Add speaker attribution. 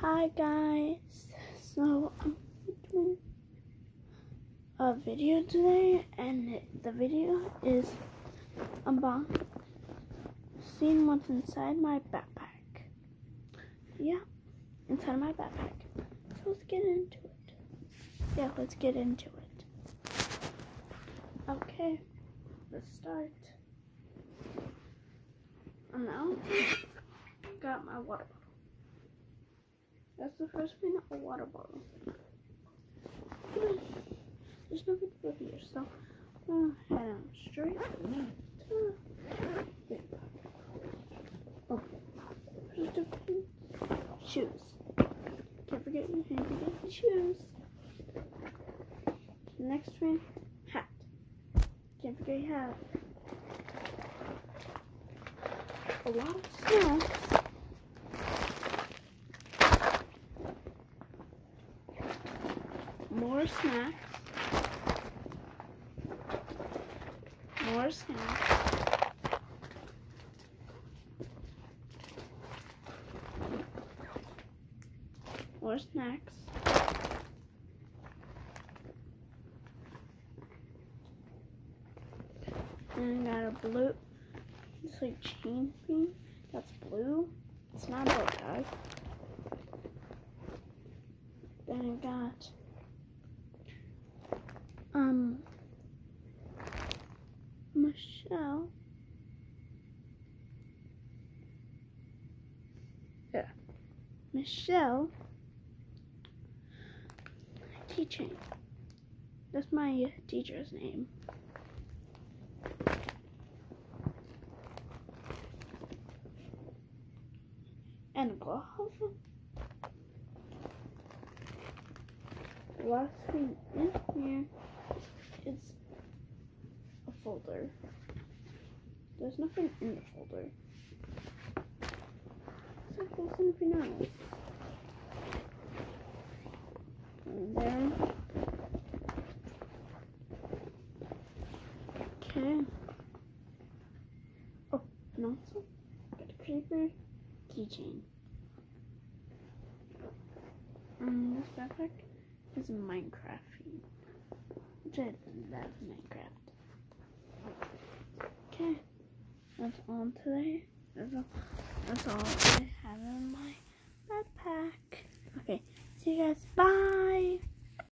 Speaker 1: Hi guys, so I'm doing a video today, and the video is about seeing what's inside my backpack. Yeah, inside my backpack. So let's get into it. Yeah, let's get into it. Okay, let's start. And now, got my water bottle. That's the first thing, a water bottle. There's nothing to go here, so I'm gonna head on straight to the oh, just a few shoes. Can't forget your handy shoes. Next thing, hat. Can't forget your hat. A lot of snacks. More snacks. More snacks. More snacks. And I got a blue, it's like chain thing. That's blue. It's not a bow tie. Then I got Michelle. Yeah. Michelle keychain. That's my teacher's name. And a glove. The last thing in here is a folder. There's nothing in the folder. So there's something else. And there. Okay. Oh, and also got a paper keychain. And this backpack is Minecraft, which I love Minecraft. Okay, that's all today. That's all I have in my backpack. Okay, see you guys. Bye.